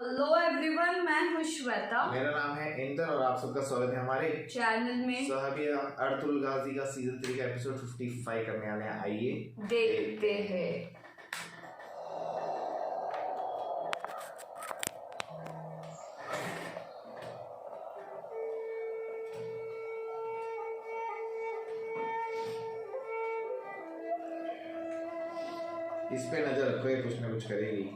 Hello everyone, मैं हूं श्वेता। मेरा नाम है इंदर और आप सबका स्वागत है हमारे चैनल में। सो अभी हम अर्तुल गाजी का सीजन 3 का एपिसोड 55 करने वाले हैं। आइए देखते हैं। इस पे नजर रखो, ये कुछ ना कुछ करेगी।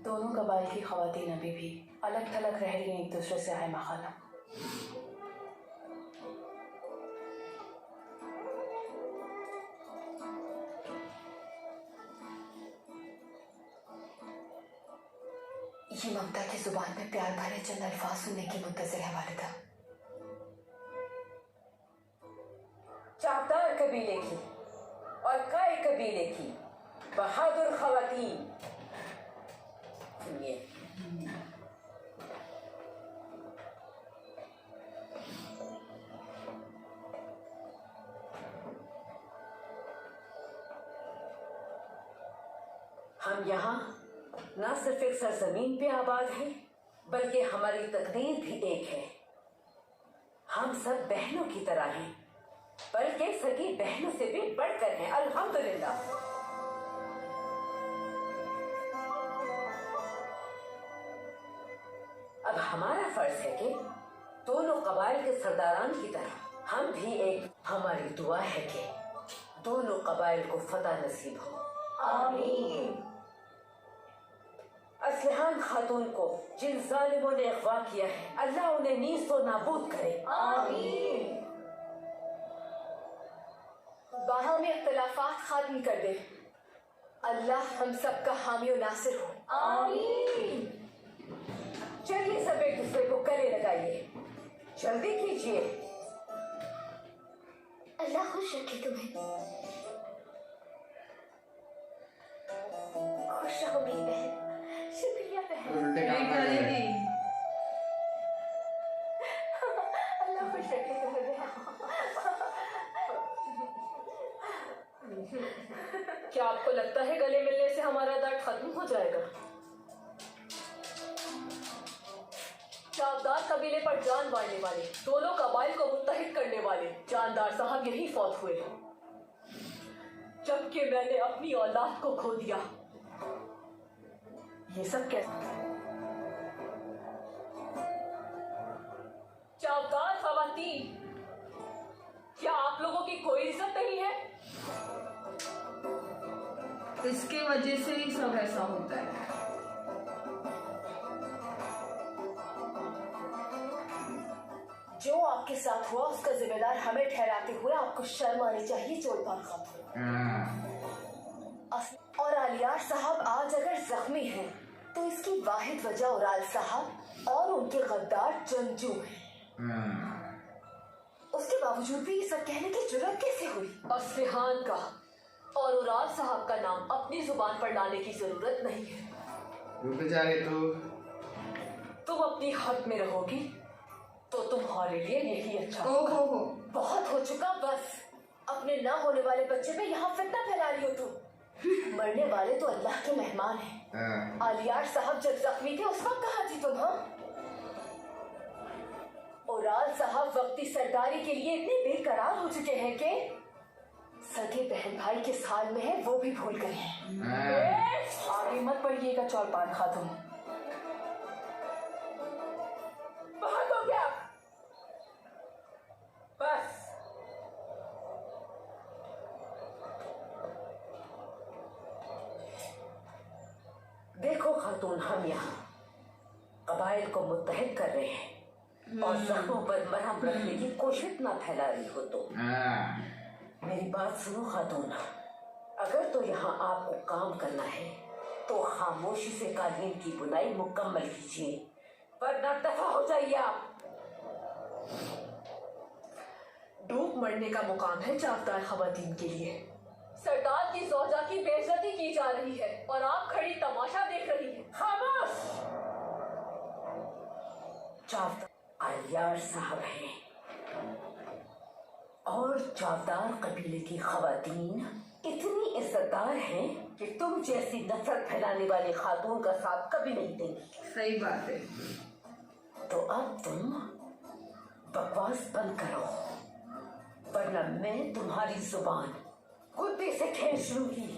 दोनों कबाइल की खवातीन अभी भी अलग थलग रह रही हैं एक दूसरे से। आए माखाना ये ममता की जुबान में प्यार भरे चंद अल्फाज सुनने की मुंतज़िर है वालिदा। चाहदार कबीले की और काय कबीले की बहादुर खवातीन, सुनिए। हम यहाँ न सिर्फ एक सरजमीन पे आबाद हैं, बल्कि हमारी तकदीर भी एक है। हम सब बहनों की तरह हैं, बल्कि सगी बहनों से भी बढ़कर हैं, अल्हम्दुलिल्लाह। अब हमारा फर्ज है कि दोनों कबाइल के सरदारान की तरह हम भी एक, हमारी दुआ है कि दोनों कबाइल को फतह नसीब हो। आमीन। असलहान खातून को जिन जालिमों ने अगवा किया है, अल्लाह उन्हें नीज़ नाबूद करे। आमीन। बाहमी इख्तिलाफात खत्म कर दे। अल्लाह हम सब का हामी और नासिर हो। आमीन। चलिए सब एक दूसरे को गले लगाइए, जल्दी कीजिए। अल्लाह खुश रखे तुम्हें। खुश रहो मेरी बहन। शुक्रिया बहन। उल्टे काम ये कर रहे हैं। करेगी। अल्लाह खुश रखे तुम्हें बहन। क्या आपको लगता है गले मिलने से हमारा दर्द खत्म हो जाएगा? चावदार कबीले पर जान मारने वाले, दोनों कबाइल को मुत्तहिद करने वाले जानदार साहब यही फौत हुए, जबकि मैंने अपनी औलाद को खो दिया। ये सब कैसे? चावदार खवातीन, क्या आप लोगों की कोई इज्जत नहीं है? इसके वजह से ही सब ऐसा होता है। जो आपके साथ हुआ उसका जिम्मेदार हमें ठहराते हुए आपको शर्म आनी चाहिए। चोलपान खातून और आलियार साहब आज अगर जख्मी हैं तो इसकी वाहिद वजह उराल साहब और उनके गद्दार जंजू हैं। उसके बावजूद भी ये सब कहने की जुर्रत कैसे हुई? असफहान का और उराल साहब का नाम अपनी जुबान पर लाने की जरूरत नहीं है। रुक जाए तो तुम अपनी हद में रहोगी तो तुम्हारे लिए यही अच्छा। ओहो हो। बहुत हो चुका, बस। अपने ना होने वाले बच्चे पे यहाँ फितना फैला रही हो तुम। मरने वाले तो अल्लाह के मेहमान हैं। आलियार साहब जब जख्मी थे उस वक्त कहाँ थी तुम? हाँ, उराल साहब वक्ती सरदारी के लिए इतने बेकरार हो चुके हैं कि सगे बहन भाई किस हाल में है वो भी भूल गए हैं। आगे मत पड़िएगा चौलपान खातून। बहुत हो गया, बस। देखो खातून हम यहाँ कबाइल को मुत्तहिद कर रहे हैं और जख्मों पर मरहम रखने की कोशिश ना फैला रही हो तो मेरी बात सुनो खातून, अगर तो यहाँ आपको काम करना है तो खामोशी से कालीन की बुनाई मुकम्मल कीजिए, वरना दफा हो जाइए आप। डूब मरने का मुकाम है चावदार खवातीन के लिए। सरदार की ज़ौजा की बेइज्जती की जा रही है और आप खड़ी तमाशा देख रही हैं। खामोश! चावदार अलियार साहब हैं और चावदार कबीले की खवातीन इतनी इज्जतदार हैं कि तुम जैसी नफरत फैलाने वाली खातून का साथ कभी नहीं देंगी। सही बात है। तो अब तुम बकवास बंद करो, वरना मैं तुम्हारी जुबान कुत्ते से खींच लूंगी।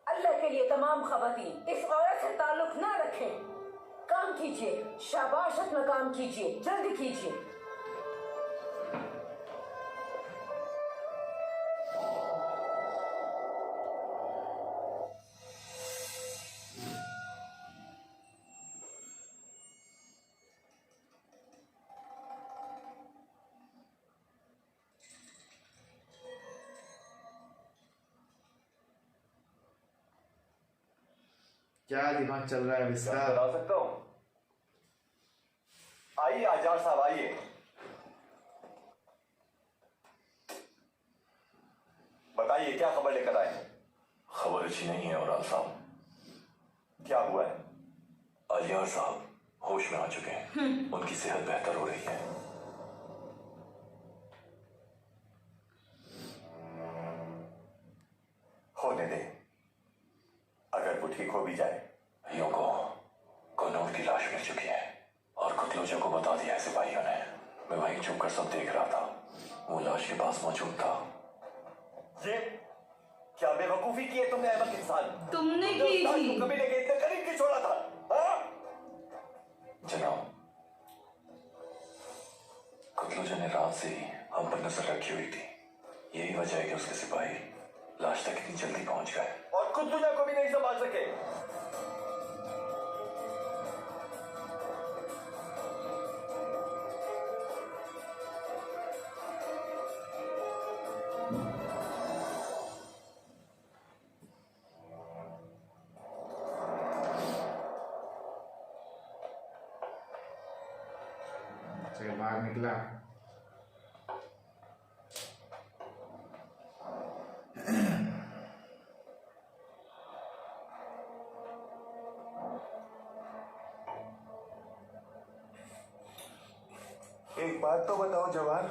अल्लाह के लिए तमाम खवातीन इस औरत से ताल्लुक ना रखें। काम कीजिए, शाबाश अपना काम कीजिए, जल्दी कीजिए। क्या दिमाग चल रहा है क्या इसका? बता सकता हूँ? आइए आजार साहब, आइए। बताइए क्या खबर लेकर आए? खबर अच्छी नहीं है औराल साहब। क्या हुआ है? अलियार साहब होश में आ चुके हैं, उनकी सेहत बेहतर हो रही है। होने दे, अगर वो ठीक हो भी जाए। यूं को कनौर की लाश मिल चुकी है और कुतलूजा को बता दिया है सिपाहियों ने। मैं वहीं छुप कर सब देख रहा था, वो लाश के पास मौजूद था। ये क्या बेवकूफी की है तुमने अहमद इंसान? तुमने की थी। कभी लेके इतने करीब क्यों छोड़ा था? हाँ? जनाब, कुतलूजा ने रात से ही हम पर नजर रखी हुई थी। यही वजह है कि उसके सिपाही लाश तक इतनी जल्दी पहुंच गए। और कुतलूजा को भी नहीं संभाल सके। चल बाहर निकला। एक बात तो बताओ जवान,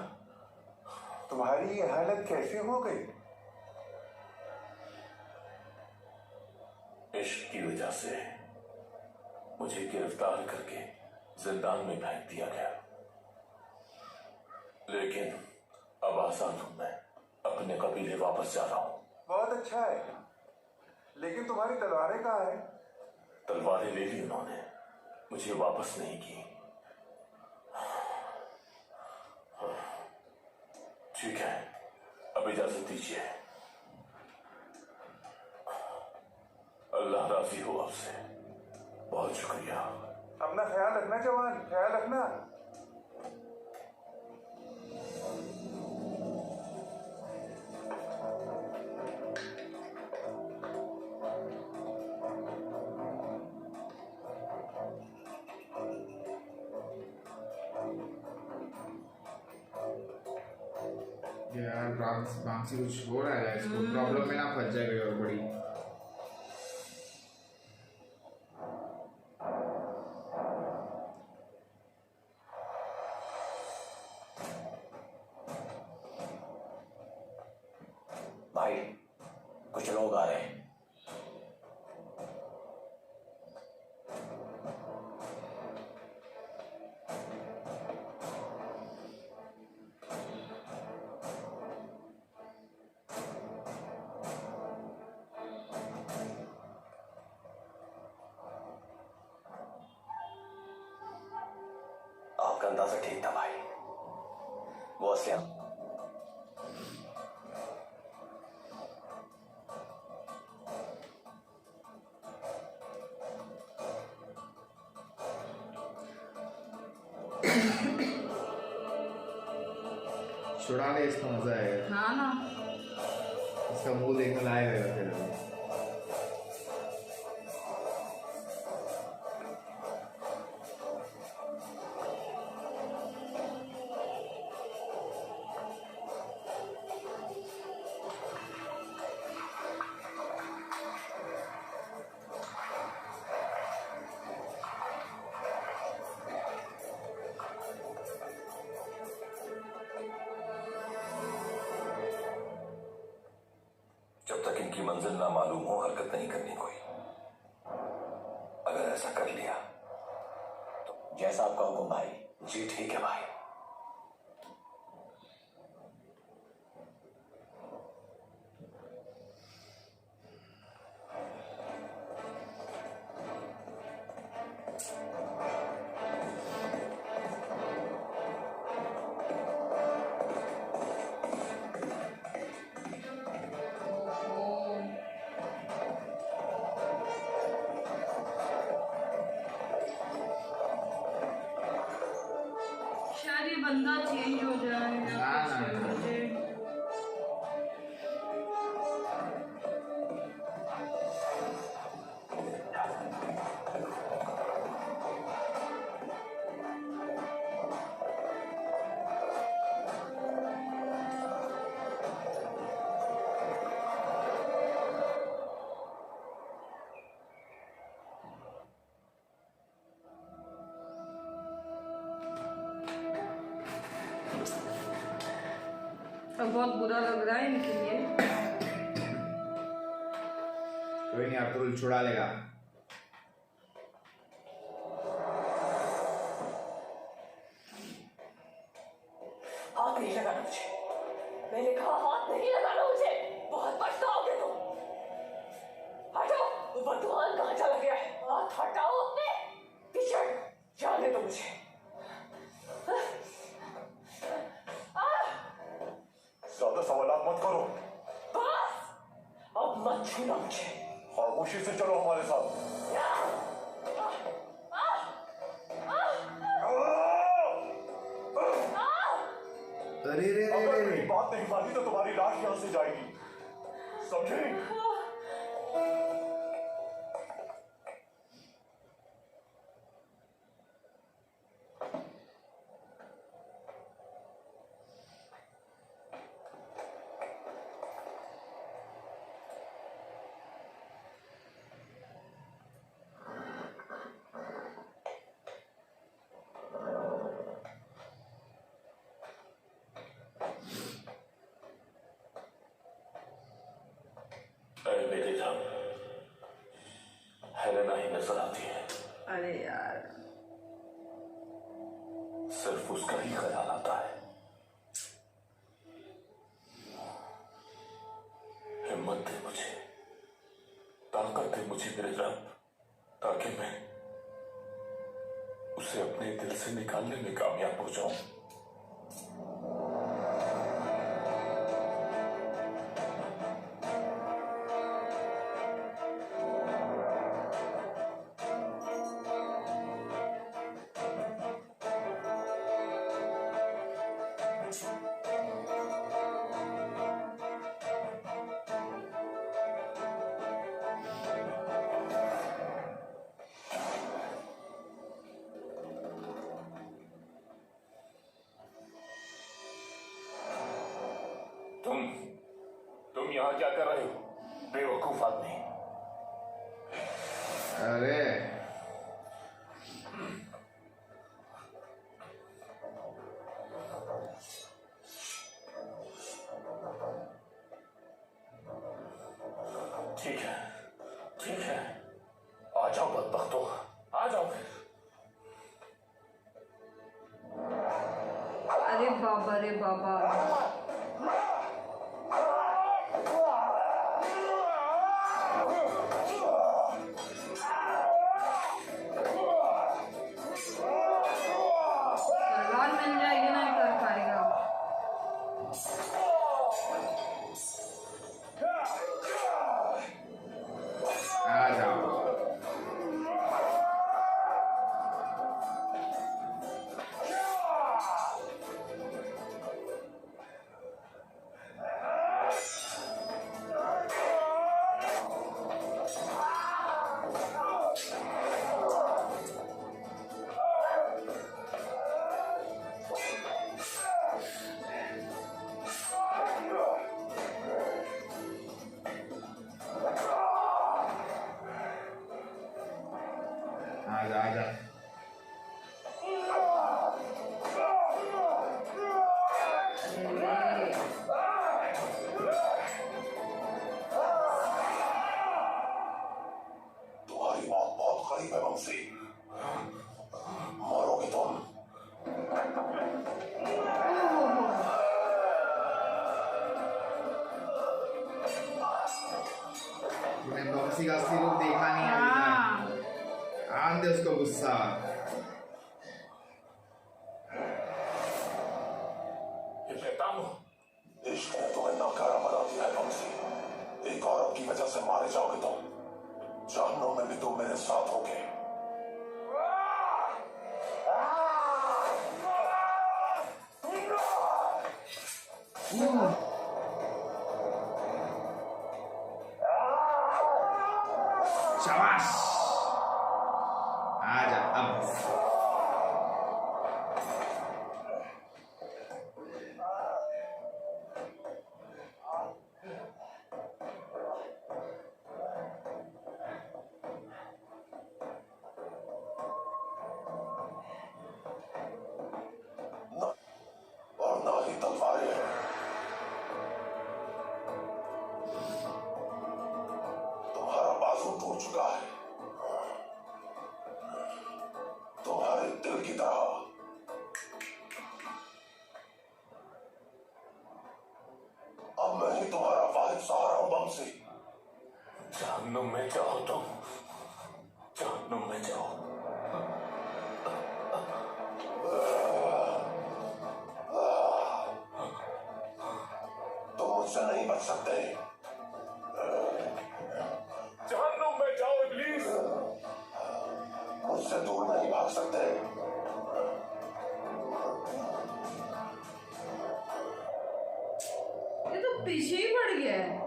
तुम्हारी ये हालत कैसे हो गई? इश्क की वजह से मुझे गिरफ्तार करके जिंदान में फेंक दिया गया, लेकिन अब आजाद हूं। मैं अपने कबीले वापस जा रहा हूं। बहुत अच्छा है, लेकिन तुम्हारी तलवारें कहाँ है? तलवारें ले ली उन्होंने, मुझे वापस नहीं की। ठीक है, अब इजाजत दीजिए। अल्लाह राजी हो आपसे। बहुत शुक्रिया। अपना ख्याल रखना जवान, ख्याल रखना। यार बांसी कुछ हो रहा है, इसको प्रॉब्लम में ना फंस जाए कोई और बड़ी। भाई कुछ लोग आ रहे हैं। आपका अंदाजा ठीक था भाई, वो असलियत छुड़ा ले, इसका मजा आएगा। हाँ ना, इसका मुंह देखने लायक रहेगा फिर अभी। जब तक इनकी मंजिल ना मालूम हो हरकत नहीं करनी कोई। अगर ऐसा कर लिया तो जैसा आपका हुक्म भाई। जी ठीक है भाई। शायद ये बंदा चेंज हो जाए या ना, कुछ ना, ना। मुझे। अब बहुत बुरा लग रहा है इनके लिए। कोई नहीं, अब तो छुड़ा लेगा। हाथ नहीं लगाना मुझे, मैंने कहा हाथ नहीं लगाना मुझे। बहुत पछताओगे तुम। हटो, वो बदुआन कहाँ चला गया है? हाथ हटाओ अपने। पीछे जाने दो मुझे। ज्यादा सवालात मत करो, बस, अब मत छूना मुझे। खामोशी से चलो हमारे साथ। अरे रे रे अगर रे मेरी रे। बात नहीं मानी तो तुम्हारी लाश यहाँ से जाएगी, समझे? अरे बेटे जान, हेलेना ही नजर आती है। अरे यार, सिर्फ उसका ही ख्याल आता है। हिम्मत दे मुझे, ताकत दे मुझे मेरे रब, ताकि मैं उसे अपने दिल से निकालने में कामयाब हो जाऊं। तुम यहां क्या कर रहे हो, बेवकूफ आदमी? अरे ठीक है, ठीक है, आ जाओ बदबख्तों, आ जाओ फिर। अरे बाबा रे बाबा। तलवार मिल जाएगी ना, कर पाएगा। आ जाओ। आजा आजा। तुम्हारी मौत बहुत करीब है वंशी, मरोगे तुम। तूने बंसी का असली रूप देखा नहीं है अभी हाँ तक। आन दे उसको गुस्सा। ये बेताम इश्क ने तुम्हें नाकारा बना दिया है वंशी। एक औरत की वजह से मारे जाओगे तुम। जहन्नुम में भी तुम मेरे साथ होगे। शाबाश। आजा अब। और ना ही तलवारें। तुम्हारा बाजू टूट चुका है, तुम्हारे दिल की तरह। अब मैं ही तुम्हारा वाहिद सहारा हूं वंशी। जहन्नुम में जाओ तुम, जहन्नुम में जाओ। तुम मुझसे नहीं बच सकते। जहन्नुम में जाओ इब्लीस। मुझसे दूर नहीं भाग सकते। ये तो पीछे ही पड़ गया है।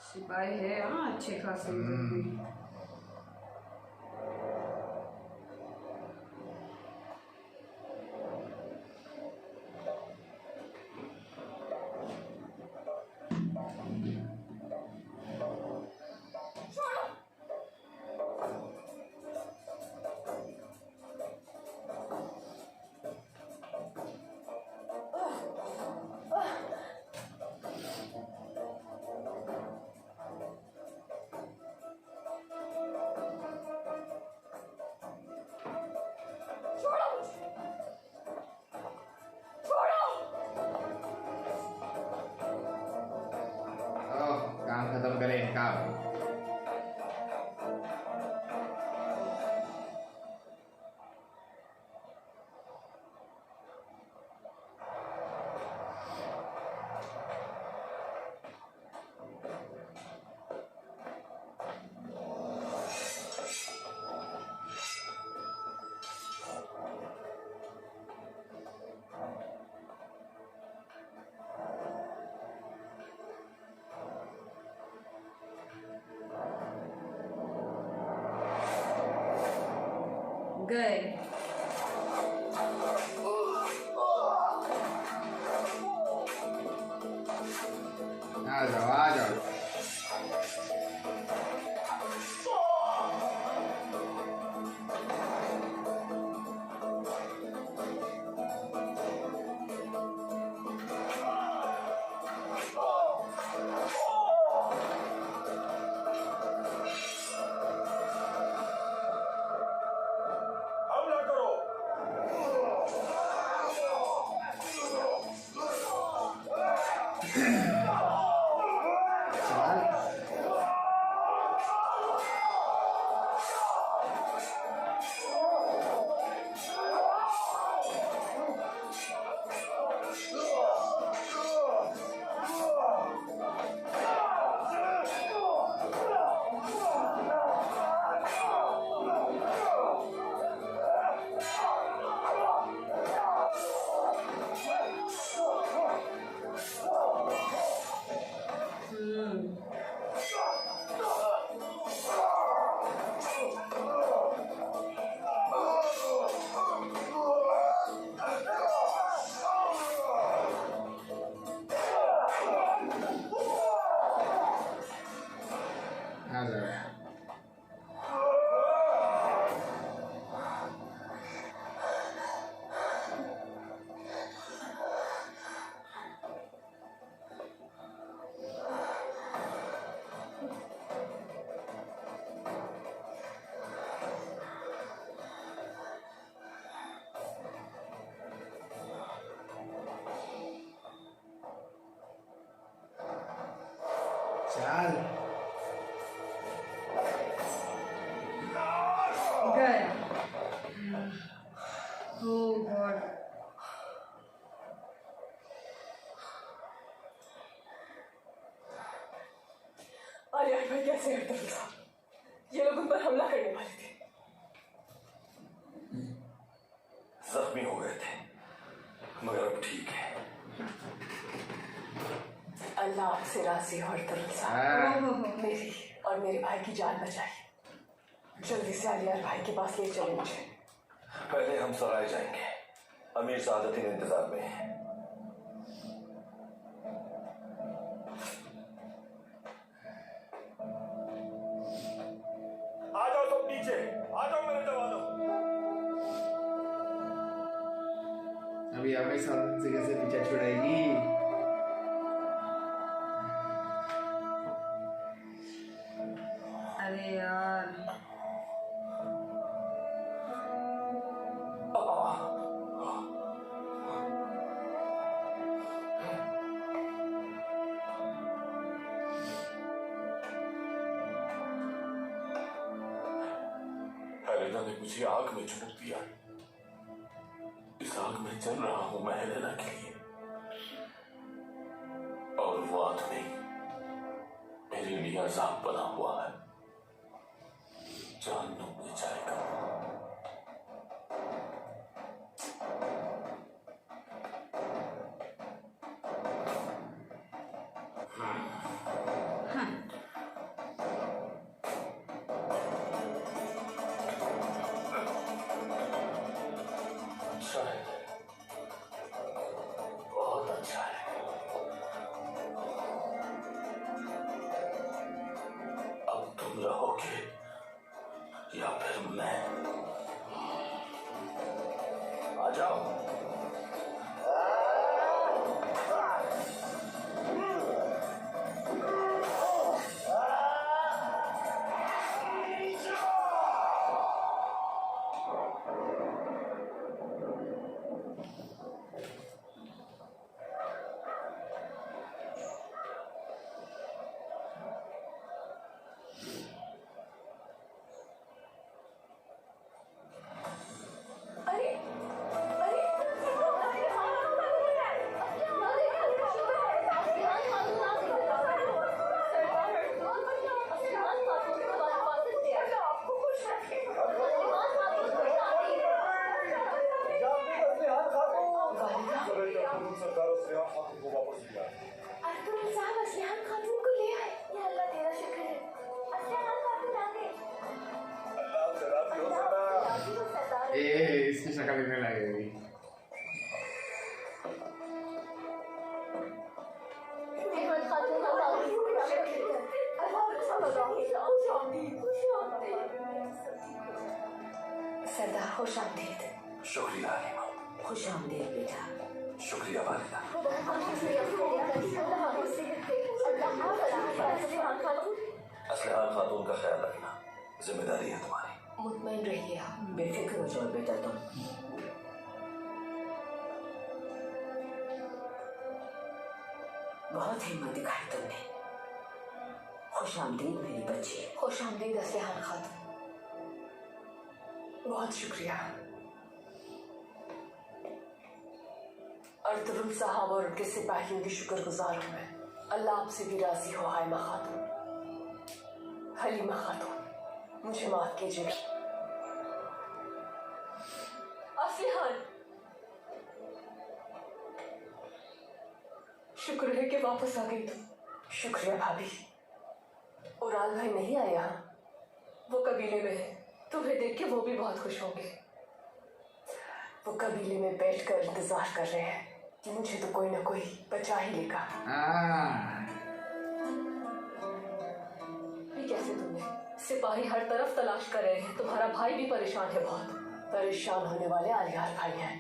सिपाही है हाँ अच्छे खासे इधर भी। काम खत्म करें इनका। गए। आ जाओ आ जाओ। हमला करो। आलिया भाई कैसे हट था? ये लोग उन पर हमला करने वाले थे। जख्मी हो गए थे मगर अब ठीक है। अल्लाह आपसे राजी हो अर्तुगरुल साहब, मेरी और मेरे भाई की जान बचाई। जल्दी से आलिया भाई के पास ले चले मुझे। पहले हम सराय जाएंगे, अमीर सादतीन इंतजार में है। आ जाओ सब नीचे, आ जाओ मेरे जवानों। अभी हमें साधन से कैसे पीछा छुड़ाएगी? अरे यार हेलेना ने मुझे आग में झोंक दिया। इस आग में जल रहा हूं मैं हेलेना के लिए, और वो आदमी मेरे लिए अजाब बना हुआ है। जहन्नुम में जाएगा। अच्छा है, बहुत अच्छा है। अब तुम रहोगे या फिर मैं? आ जाओ। अरे अरे अर्तुगरुल साहब असलिहान खातून को ले आए। या अल्लाह तेरा शुक्र है, असलिहान खातून आ गए। इसकी शक्ल देखने लगेगी। सरदार खुश आमदीद। शुक्रिया हालिमा। खुश आमदीद बेटा। शुक्रिया वालिदा। असलहान खातून का ख्याल रखना जिम्मेदारी है तुम्हारी। मुतमईन रहिए आप। बेफिक्र हो जाओ बेटा तुम। बहुत हिम्मत दिखाई तुमने। खुश आमदीद मेरी बच्ची। खुश आमदीद असलिहान खातून। बहुत शुक्रिया। अर्तुगरुल साहब और उनके सिपाहियों की शुक्रगुजार हूं मैं। अल्लाह आपसे भी राजी हो हाइमा खातून, हलीमा खातून, मुझे माफ कीजिएगा। असलिहान, शुक्र है कि वापस आ गई तुम। शुक्रिया भाभी। उराल भाई नहीं आए यहाँ, वो कबीले में है। तुम्हें देख के वो भी बहुत खुश होंगे। वो कबीले में बैठकर इंतजार कर रहे हैं कि मुझे तो कोई ना कोई बचा ही लेगा। ये कैसे तुमने? सिपाही हर तरफ तलाश कर रहे हैं। तुम्हारा भाई भी परेशान है बहुत। परेशान होने वाले आलियार भाई हैं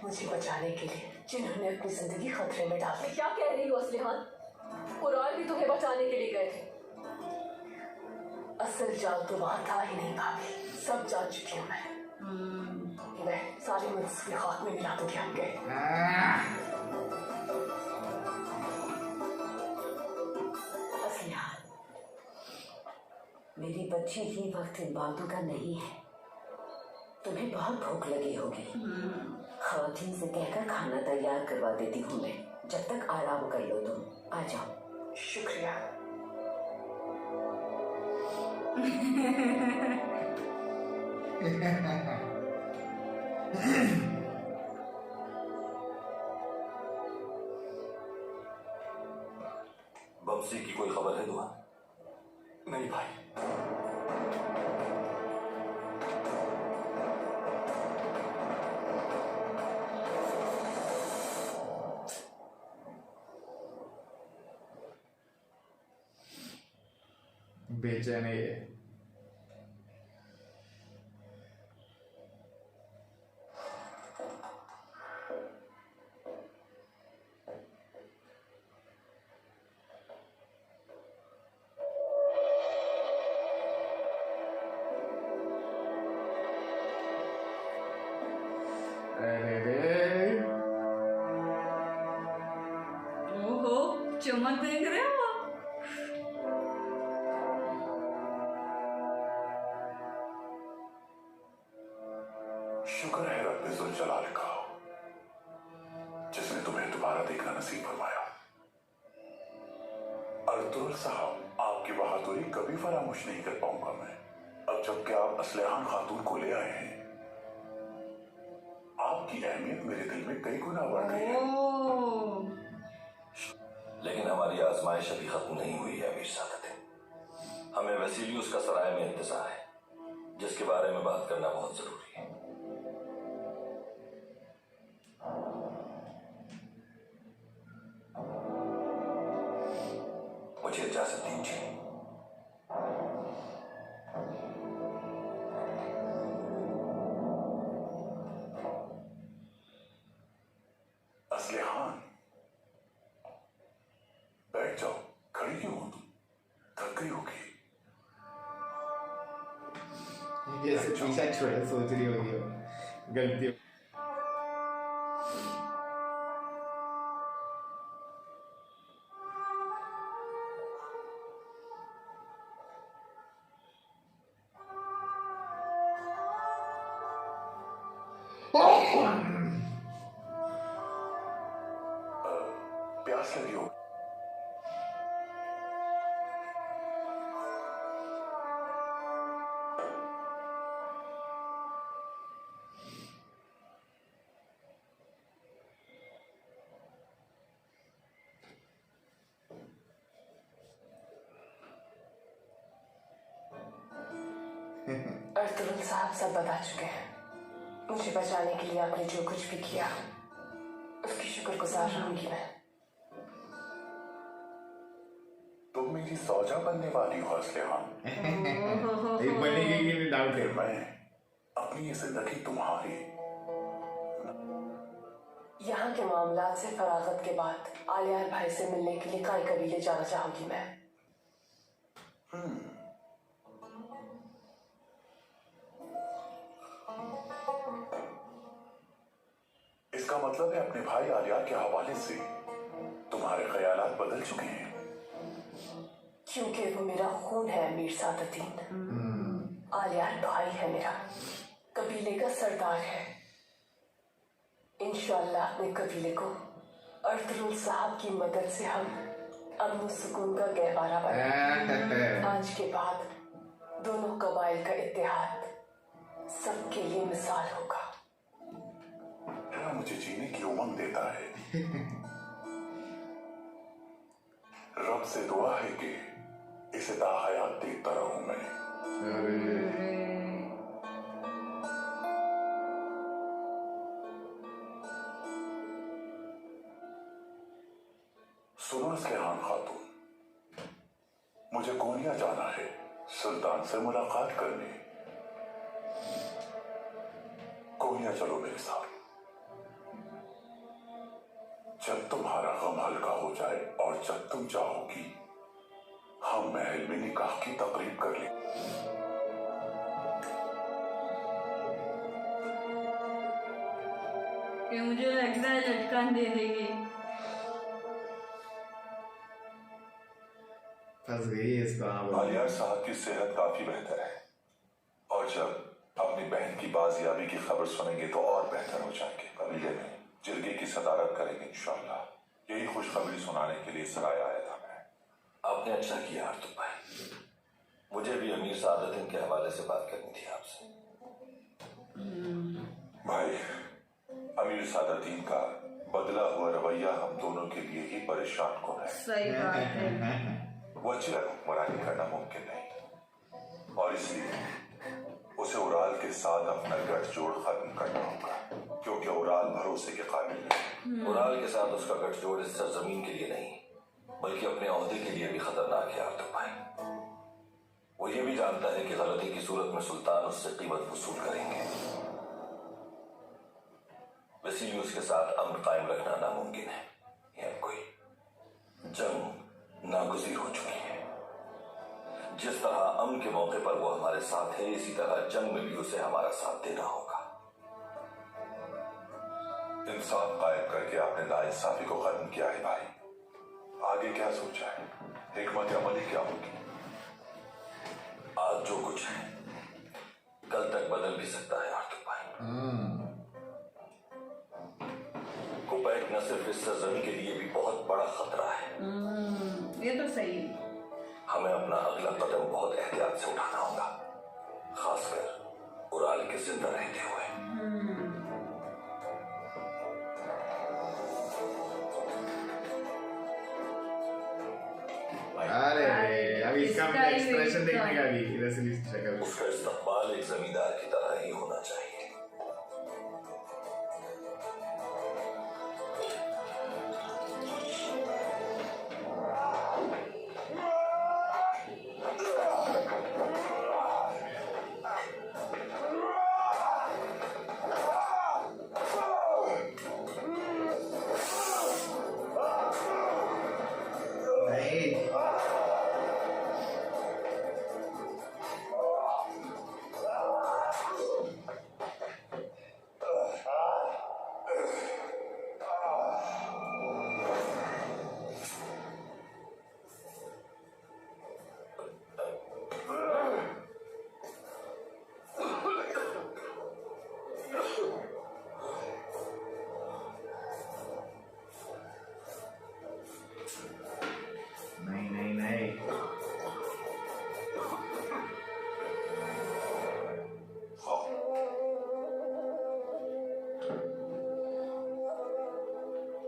मुझे बचाने के लिए, जिन्होंने अपनी जिंदगी खतरे में डाल दी। क्या कह रही हो असलिहान? उराल भी तुम्हें बचाने के लिए गए थे। असल जाल तो वहां था ही नहीं भाभी, सब जान चुकी हूँ मैं सारी मुझसे खाक में मिला दूंगी आपके। असलिहान, मेरी बच्ची ये वक्त इन बातों का नहीं है। तुम्हें बहुत भूख लगी होगी। खवातीन से कहकर खाना तैयार करवा देती हूँ मैं, जब तक आराम कर लो तुम। आ जाओ। शुक्रिया। बमसी की कोई खबर है दुआ? नहीं भाई। बेचैन है ये। अरे रे, ओहो, चमक देख रहे हो? शुक्र है रब्बे जुल जलाल का जिसने तुम्हें दोबारा देखना नसीब फरमाया। अर्तुल साहब, आपकी बहादुरी कभी फरामोश नहीं कर पाऊंगा मैं। अब जबकि आप असलहान खातून को ले आए हैं, आपकी अहमियत मेरे दिल में कई गुना बढ़ गई है। ओह, लेकिन हमारी आजमाइश अभी खत्म नहीं हुई है अमीर सादत। हमें वसीलियुस का सराय में इंतजार है, जिसके बारे में बात करना बहुत जरूरी है। मुझे इजाजत दीजिए। असलहान, बैठ जाओ। खड़ी क्यों हो तुम? थक गई होगी। ये पीछा छोड़ा सोच रही होगी वो, गलती। प्यास लगी हो? अर्तुल साहब सब बता चुके हैं। मुझे बचाने के लिए आपने जो कुछ भी किया, उसकी शुक्रगुजार रहूंगी मैं। तुम मेरी सौजा बनने वाली हो असलहान। ये बनेगी कि नहीं डाउट है। मैं अपनी ये जिंदगी तुम्हारी। यहाँ के मामलात से फरागत के बाद आलियार भाई से मिलने के लिए काई कबीले जाना चाहूंगी मैं। इसका मतलब है अपने भाई आलियार के हवाले से तुम्हारे ख्यालात बदल चुके हैं। क्योंकि वो मेरा खून है अमीर सादतीन। आलियार भाई है मेरा, कबीले का सरदार है। इंशाअल्लाह अपने कबीले को अर्तुल साहब की मदद से हम अमन सुकून का गहवारा बनाएंगे। आज के बाद दोनों कबाइल का इत्तेहाद सबके लिए मिसाल होगा। मुझे जीने की उमंग देता है। रब से दुआ है कि इसे ताहयात देखता रहूं मैं। सुनो असलहान खातून, मुझे कोनिया जाना है सुल्तान से मुलाकात करने। कोनिया चलो मेरे साथ। जब तुम्हारा गम हल्का हो जाए और जब तुम चाहोगी, हम महल में निकाह की तकरीब कर लें। कि मुझे लगता है लटकन दे देगी। फंस गई है इसको। आलियार साहब की सेहत काफी बेहतर है और जब अपनी बहन की बाजियाबी की खबर सुनेंगे तो और बेहतर हो जाएंगे। कबीले में जिरगे की सदारत करेंगे इंशाअल्लाह। यही खुशखबरी सुनाने के लिए सराय आया था मैं। आपने अच्छा किया अर्तुल भाई। मुझे भी अमीर सादतन के हवाले से बात करनी थी आपसे। भाई, अमीर सादतीन का बदला हुआ रवैया हम दोनों के लिए ही परेशान कौन है। सही बात है। वो अचानक हुक्मरानी करना मुमकिन नहीं और इसलिए उसे उराल के साथ अपना गठजोड़ खत्म करना होगा, क्योंकि उराल भरोसे के काबिल नहीं। उराल के साथ उसका गठजोड़ इस सरजमीन के लिए नहीं बल्कि अपने ओहदे के लिए भी खतरनाक है आर्थिक भाई। वो ये भी जानता है कि गलती की सूरत में सुल्तान उससे कीमत वसूल करेंगे, इसीलिए उसके साथ अमन कायम रखना नामुमकिन है। यह कोई जंग नागुज़ीर हो चुकी है। जिस तरह अमन के मौके पर वो हमारे साथ है, इसी तरह जंग में भी उसे हमारा साथ देना होगा। इंसाफ कायम करके आपने नाइंसाफी को खत्म किया है भाई। आगे क्या सोचा है? हिकमत अमली क्या होगी? आज जो कुछ है कल तक बदल भी सकता है आर्थिक भाई। कुवैत न सिर्फ इस सरजमी के लिए भी बहुत बड़ा खतरा है। ये तो सही है। हमें अपना अगला कदम बहुत एहतियात से उठाना होगा, खासकर उराल के जिंदा रहते हुए। अरे अभी इसका इसका ही एक्सप्रेशन वेट देखने का भी रसूल की शक्ल। उसका इस्तकबाल एक जमींदार की तरह ही होना चाहिए। नहीं नहीं नहीं नहीं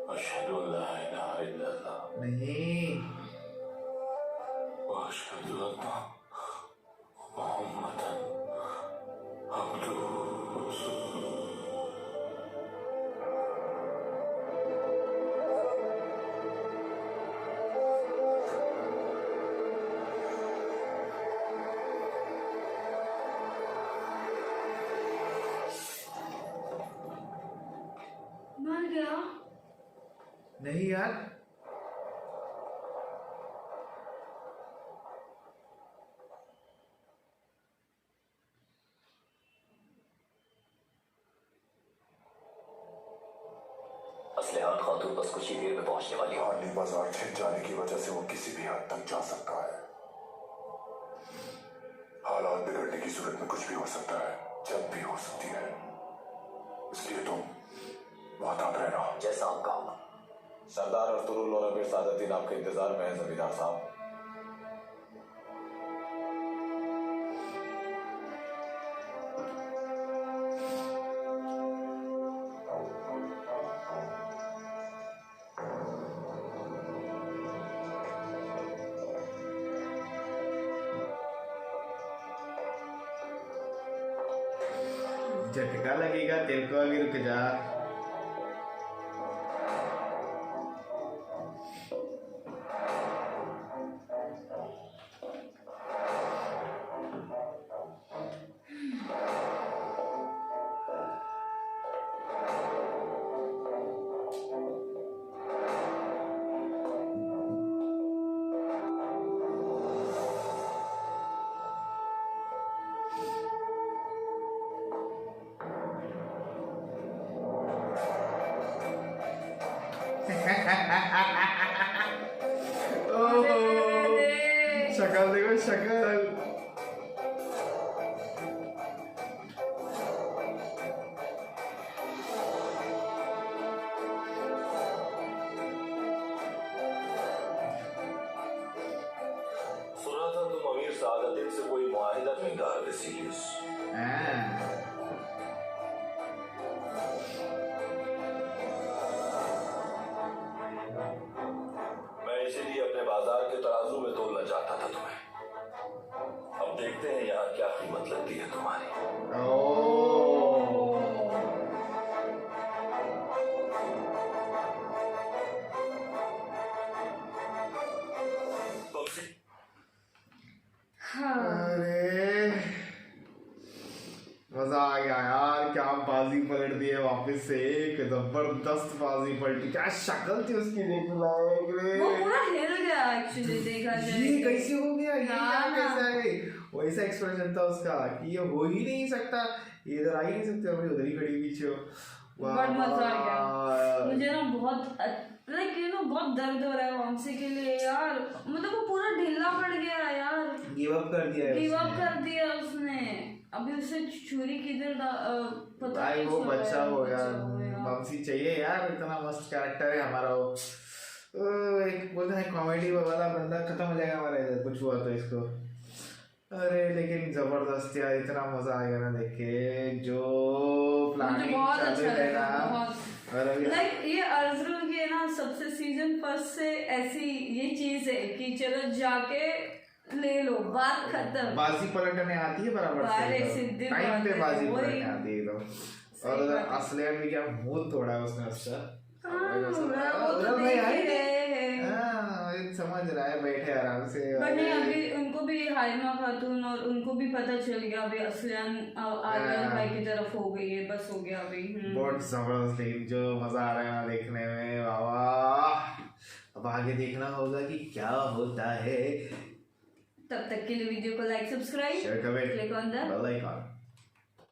अशहदु अल्ला इलाहा इल्लल्लाह नहीं व अशहदु अन्ना मुहम्मदन अब्दुहु व रसूलुहु। मर गया। नहीं यार असलिहान खातून बस कुछ ही देर में पहुंचने वाली है। हाली बाजार छिप जाने की वजह से वो किसी भी हद तक जा सकता है। हालात बिगड़ने की सूरत में कुछ भी हो सकता है, जब भी हो सकती है, इसलिए तुम मुहतात रहना। जैसा आपका हुक्म। सरदार अर्तुगरुल और अमीर सादतीन आपके इंतजार में है जमींदार साहब। झटका लगेगा तेरे को, अभी रुक जा। शक्ल देखो शक्ल। सुना था तुम अमीर बाद दिन से कोई मुआहिदा नहीं था वेसिलियस। मैं इसीलिए अपने बाजार के तराजू में तोलना चाहता था तुम्हें। अब देखते हैं यहाँ क्या कीमत लगती है तुम्हारी। अरे मजा आ गया यार, क्या बाजी पलट दी है वापस से, एक जबरदस्त बाजी पलटी। क्या शक्ल थी उसकी, देखने लायक रे। वो पूरा हिल गया एक्चुअली, देखा जाए ये कैसे हो गया, ये क्या ना। कैसे आ गई। वैसा एक्सप्रेशन था उसका कि ये हो ही नहीं सकता, ये इधर आ ही नहीं सकते, अभी उधर ही खड़ी पीछे हो। बड़ा मजा आ गया मुझे ना, बहुत लाइक यू नो बहुत दर्द हो रहा है वामसी के लिए यार। मतलब वो पूरा ढीला पड़ गया यार, गिव अप कर दिया है गिव अप उसने। कर दिया उसने। अभी उसे छुरी किधर पता भाई नहीं वो चल बच्चा रहा है, हो गया, बच्चा हो गया। बमसी चाहिए यार, इतना मस्त कैरेक्टर है हमारा वो। एक बोलते हैं कॉमेडी वाला बंदा खत्म हो जाएगा हमारा इधर कुछ हुआ तो इसको। अरे लेकिन जबरदस्त यार, इतना मजा आ गया ना देख के, जो मुझे बहुत अच्छा लगा, बहुत और अभी लाइक ये अर्जुन के ना सबसे सीजन फर्स्ट से ऐसी ये चीज है कि चलो जाके ले लो, बात खत्म। बाजी पलटने आती है बराबर बारे से, सीधी टाइम पे बात है, बाजी वही। पलटने आती है एकदम। सही और बात है। असलियत में क्या मुंह तोड़ा है उसने उसका। वो तो देख ही रहे हैं। हाँ, ये समझ रहा है, बैठे आराम से। बट नहीं, अभी उनको भी हालिमा खातून और उनको भी पता चल गया अभी असलियन आर्यन भाई की तरफ हो गई है, बस हो गया अभी। बहुत जबरदस्त है, जो मजा आ रहा है ना देखने में, वाह। अब आगे देखना होगा कि क्या होता है। तब तक के लिए वीडियो को like, subscribe, share comment, click on the bell icon.